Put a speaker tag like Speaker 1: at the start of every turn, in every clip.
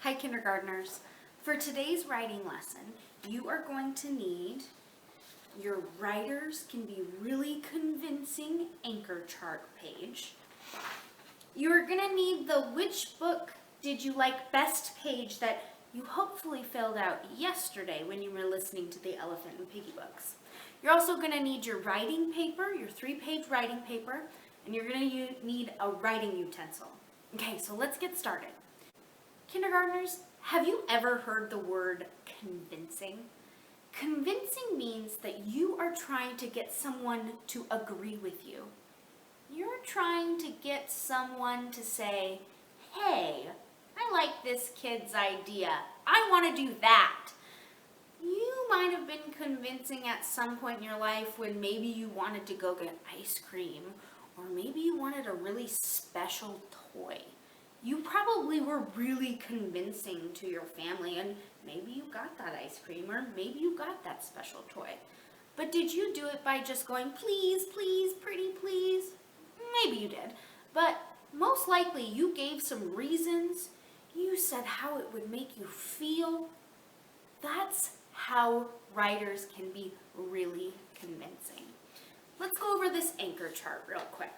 Speaker 1: Hi kindergartners. For today's writing lesson, you are going to need your writers can be really convincing anchor chart page. You're going to need the which book did you like best page that you hopefully filled out yesterday when you were listening to the Elephant and Piggy books. You're also going to need your writing paper, your 3-page writing paper, and you're going to need a writing utensil. Okay, so let's get started. Kindergartners, have you ever heard the word convincing? Convincing means that you are trying to get someone to agree with you. You're trying to get someone to say, hey, I like this kid's idea. I want to do that. You might have been convincing at some point in your life when maybe you wanted to go get ice cream, or maybe you wanted a really special toy. You probably were really convincing to your family, and maybe you got that ice cream, or maybe you got that special toy. But did you do it by just going, please, please, pretty please? Maybe you did, but most likely you gave some reasons. You said how it would make you feel. That's how writers can be really convincing. Let's go over this anchor chart real quick.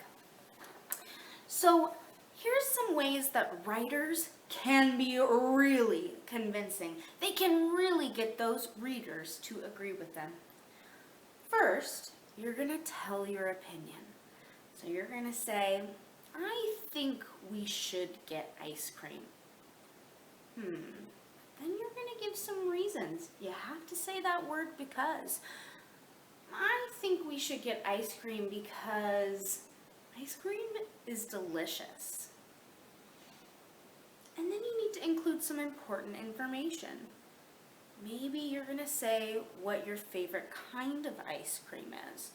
Speaker 1: So here's some ways that writers can be really convincing. They can really get those readers to agree with them. First, you're going to tell your opinion. So you're going to say, I think we should get ice cream. Then you're going to give some reasons. You have to say that word because. I think we should get ice cream because ice cream is delicious. And then you need to include some important information. Maybe you're going to say what your favorite kind of ice cream is.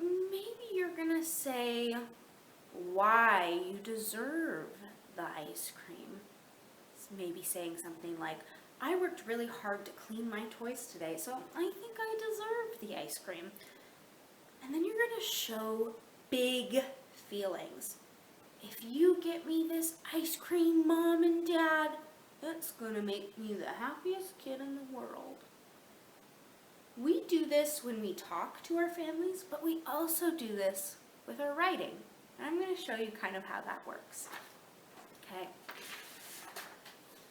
Speaker 1: Maybe you're going to say why you deserve the ice cream. Maybe saying something like, I worked really hard to clean my toys today, so I think I deserve the ice cream. And then you're going to show big feelings. If you get me this ice cream, Mom and Dad, it's going to make me the happiest kid in the world. We do this when we talk to our families, but we also do this with our writing. And I'm going to show you kind of how that works. Okay.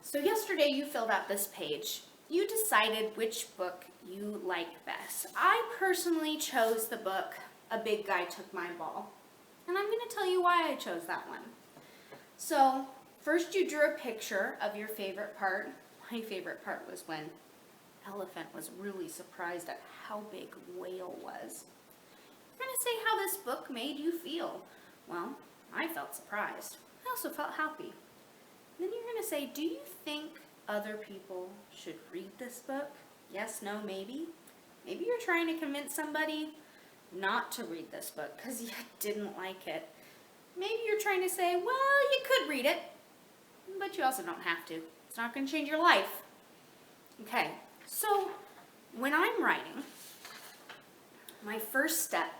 Speaker 1: So yesterday you filled out this page. You decided which book you like best. I personally chose the book, A Big Guy Took My Ball. And I'm going to tell you why I chose that one. So first you drew a picture of your favorite part. My favorite part was when Elephant was really surprised at how big Whale was. You're going to say how this book made you feel. Well, I felt surprised. I also felt happy. Then you're going to say, do you think other people should read this book? Yes, no, maybe. Maybe you're trying to convince somebody not to read this book because you didn't like it. Maybe you're trying to say, well, you could read it, but you also don't have to. It's not going to change your life. Okay, so when I'm writing, my first step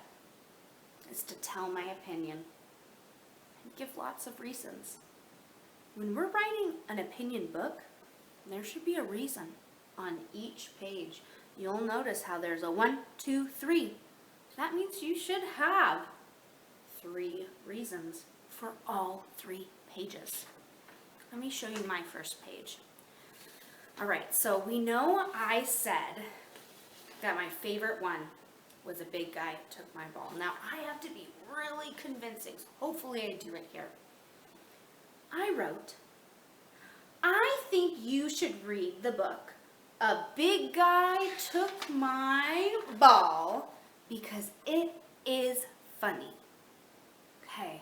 Speaker 1: is to tell my opinion and give lots of reasons. When we're writing an opinion book, there should be a reason on each page. You'll notice how there's a 1, 2, 3. That means you should have 3 reasons for all 3 pages. Let me show you my first page. All right, so we know I said that my favorite one was A Big Guy Took My Ball. Now I have to be really convincing, so hopefully I do it here. I wrote, I think you should read the book, A Big Guy Took My Ball, because it is funny. Okay,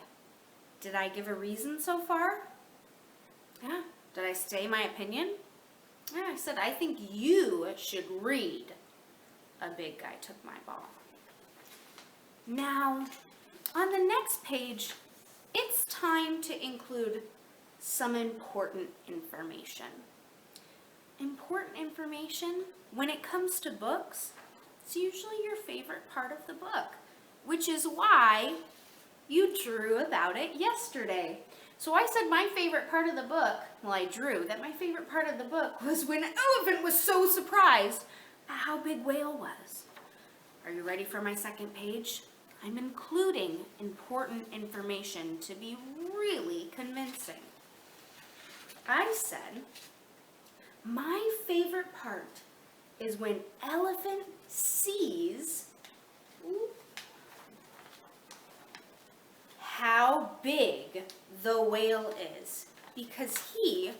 Speaker 1: did I give a reason so far? Yeah, did I say my opinion? Yeah, I said I think you should read A Big Guy Took My Ball. Now, on the next page, it's time to include some important information. Important information, when it comes to books, it's usually your favorite part of the book, which is why you drew about it yesterday. So I said my favorite part of the book, well, I drew that my favorite part of the book was when Elephant was so surprised at how big Whale was. Are you ready for my second page? I'm including important information to be really convincing. I said, my favorite part is when Elephant sees how big the whale is, because he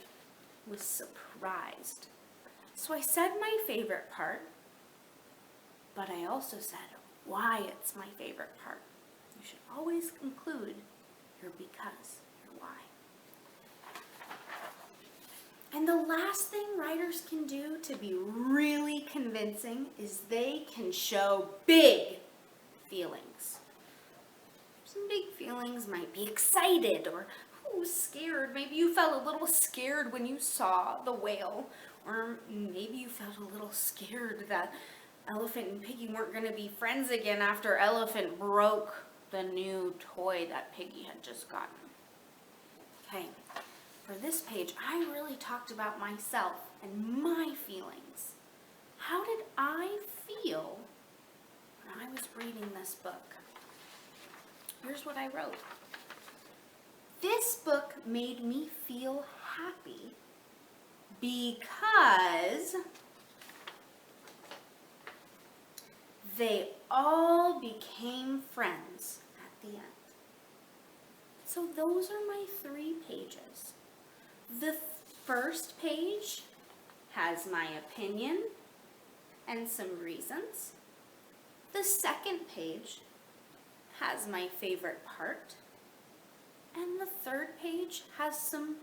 Speaker 1: was surprised. So I said my favorite part, but I also said why it's my favorite part. You should always include your because, your why. And the last thing writers can do to be really convincing is they can show big feelings. Some big feelings might be excited or scared. Maybe you felt a little scared when you saw the whale, or maybe you felt a little scared that Elephant and Piggy weren't going to be friends again after Elephant broke the new toy that Piggy had just gotten. Okay, for this page, I really talked about myself and my feelings. How did I feel when I was reading this book? Here's what I wrote. This book made me feel happy because they all became friends at the end. So those are my 3 pages. The first page has my opinion and some reasons. The second page has my favorite part. And the third page has some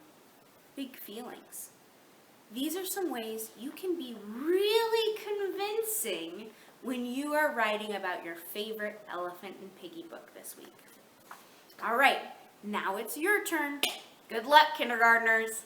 Speaker 1: big feelings. These are some ways you can be really convincing when you are writing about your favorite Elephant and Piggy book this week. All right, now it's your turn. Good luck, kindergartners.